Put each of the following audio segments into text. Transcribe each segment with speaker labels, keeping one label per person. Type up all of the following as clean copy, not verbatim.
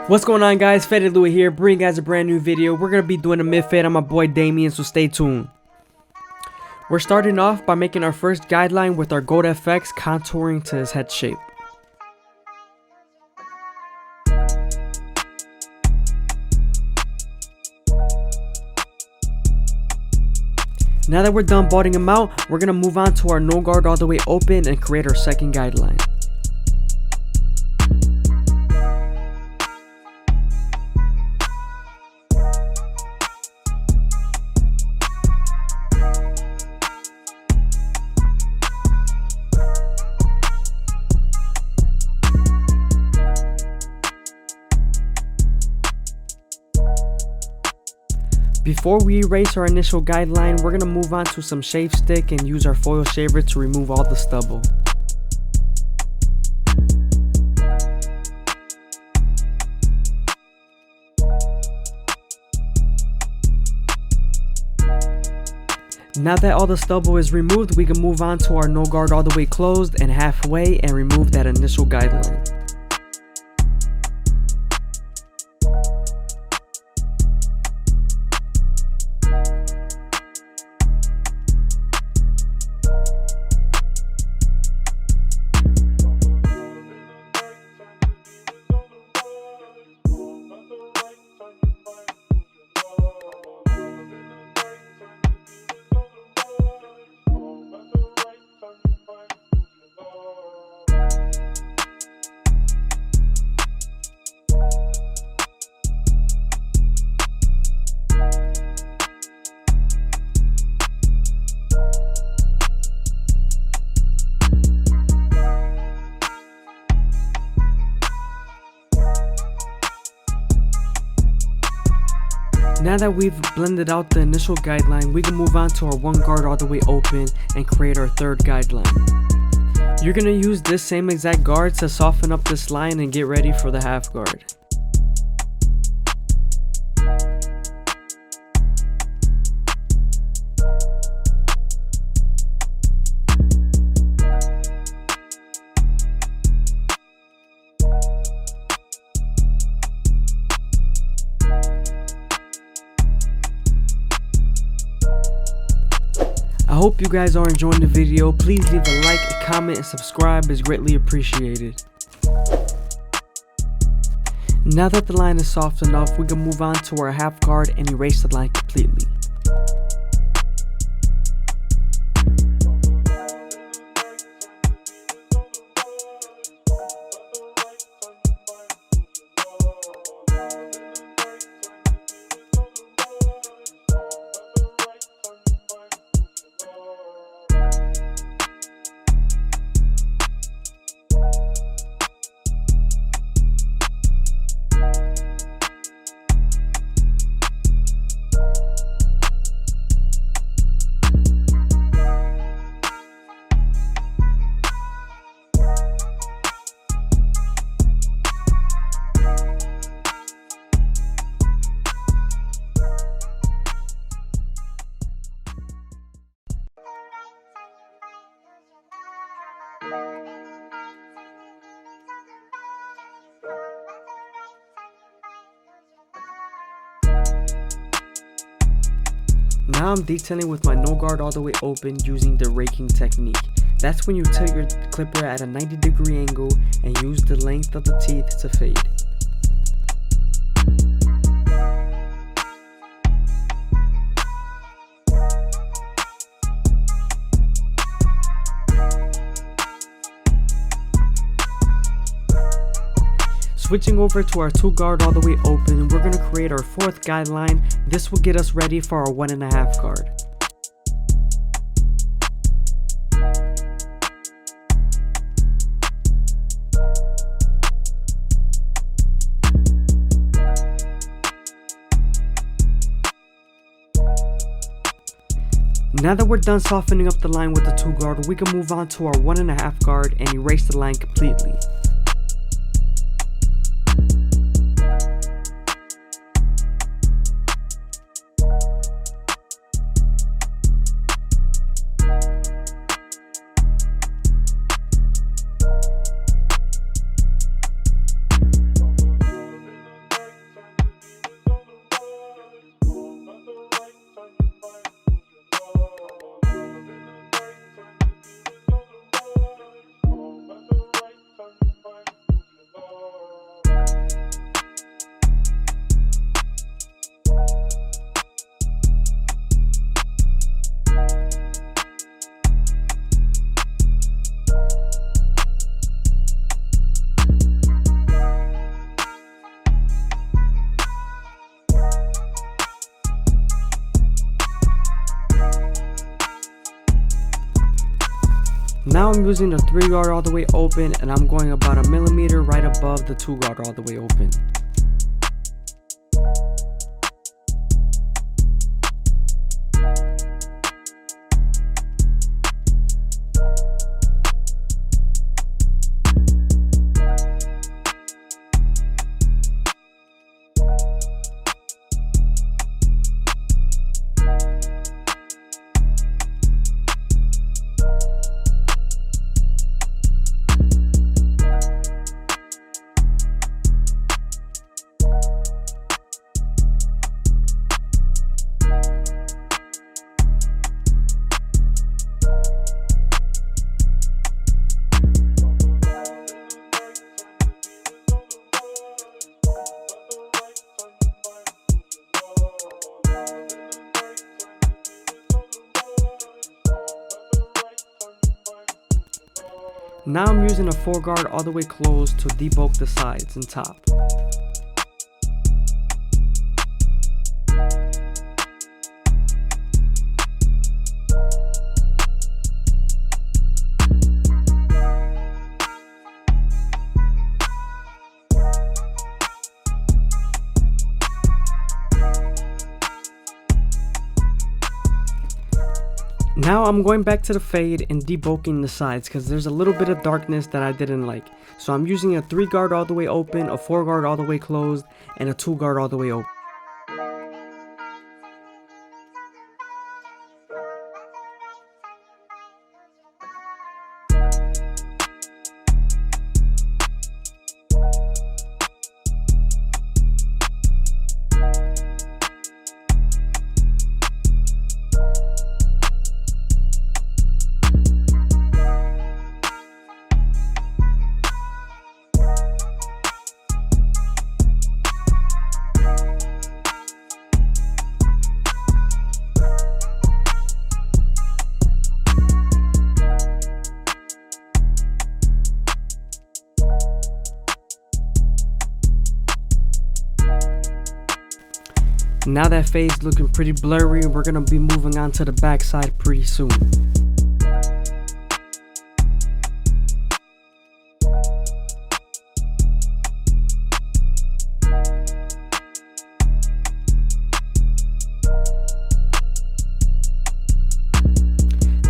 Speaker 1: What's going on, guys? FadeitLuie here, bringing you guys a brand new video. We're going to be doing a mid-fade on my boy Damien, so stay tuned. We're starting off by making our first guideline with our gold FX contouring to his head shape. Now that we're done balding him out, we're going to move on to our no guard all the way open and create our second guideline. Before we erase our initial guideline, we're going to move on to some shave stick and use our foil shaver to remove all the stubble. Now that all the stubble is removed, we can move on to our no guard all the way closed and halfway and remove that initial guideline. Now that we've blended out the initial guideline, we can move on to our one guard all the way open and create our third guideline. You're going to use this same exact guard to soften up this line and get ready for the half guard. I hope you guys are enjoying the video. Please leave a like, a comment, and subscribe is greatly appreciated. Now that the line is soft enough, we can move on to our half guard and erase the line completely. Now I'm detailing with my no guard all the way open using the raking technique. That's when you tilt your clipper at a 90-degree angle and use the length of the teeth to fade. Switching over to our two guard all the way open, we're going to create our fourth guideline. This will get us ready for our 1.5 guard. Now that we're done softening up the line with the two guard, we can move on to our 1.5 guard and erase the line completely. Now I'm using the 3 guard all the way open, and I'm going about 1 millimeter right above the 2 guard all the way open. Now I'm using a 4 guard all the way closed to debulk the sides and top. Now I'm going back to the fade and debulking the sides because there's a little bit of darkness that I didn't like. So I'm using a 3 guard all the way open, a 4 guard all the way closed, and a 2 guard all the way open. Now that fade's looking pretty blurry, we're gonna be moving on to the back side pretty soon.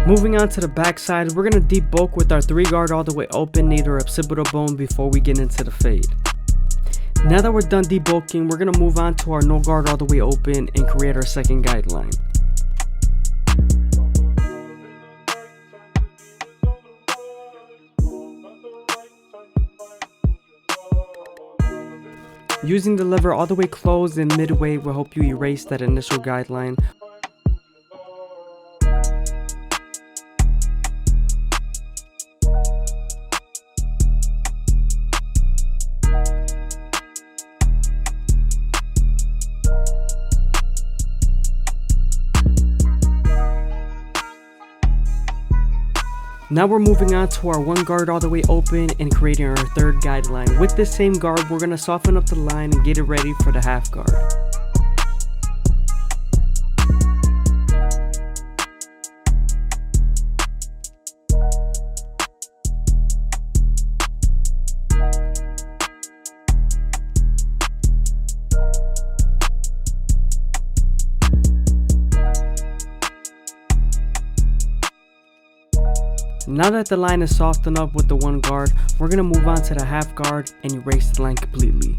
Speaker 1: Moving on to the back side, we're gonna debulk with our 3 guard all the way open, near occipital bone before we get into the fade. Now that we're done debulking, we're going to move on to our no guard all the way open and create our second guideline. Using the lever all the way closed and midway will help you erase that initial guideline. Now we're moving on to our 1 guard all the way open and creating our third guideline. With this same guard, we're going to soften up the line and get it ready for the half guard. Now that the line is softened up with the 1 guard, we're going to move on to the half guard and erase the line completely.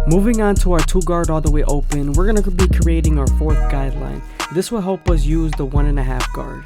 Speaker 1: Moving on to our 2 guard all the way open, we're going to be creating our 4th guideline. This will help us use the 1.5 guard.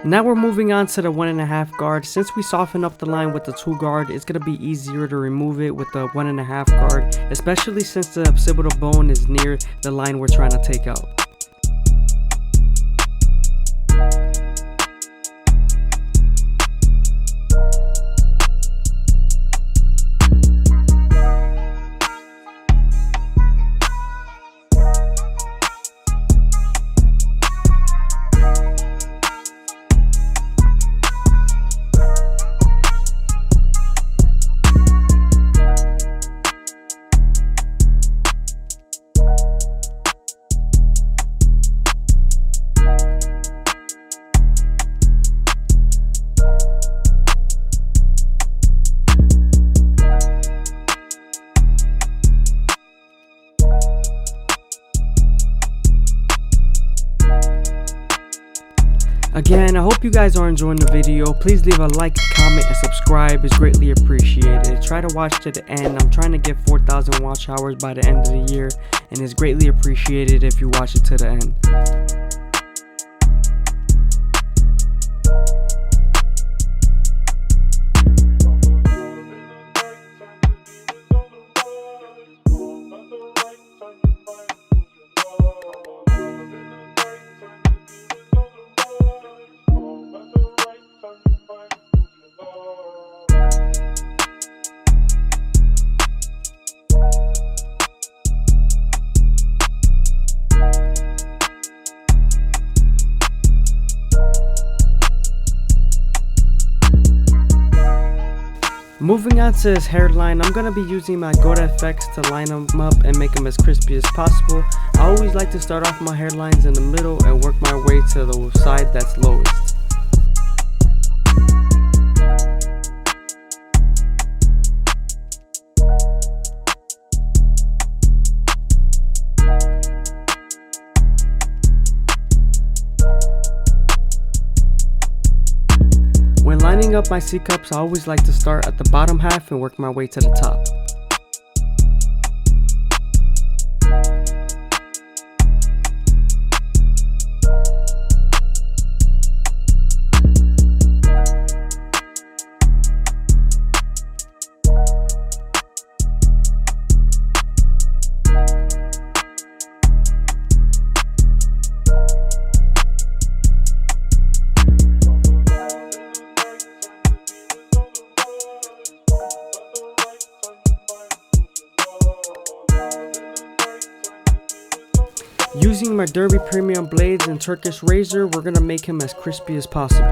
Speaker 1: Now we're moving on to the 1.5 guard. Since we soften up the line with the 2 guard, it's going to be easier to remove it with the 1.5 guard, especially since the occipital bone is near the line we're trying to take out. Again, I hope you guys are enjoying the video. Please leave a like, comment, and subscribe. It's greatly appreciated. Try to watch to the end. I'm trying to get 4,000 watch hours by the end of the year, and it's greatly appreciated if you watch it to the end. Moving on to his hairline, I'm going to be using my Goat FX to line them up and make them as crispy as possible. I always like to start off my hairlines in the middle and work my way to the side that's lowest. When lining up my C-cups, I always like to start at the bottom half and work my way to the top. Using my Derby Premium blades and Turkish razor, we're gonna make him as crispy as possible.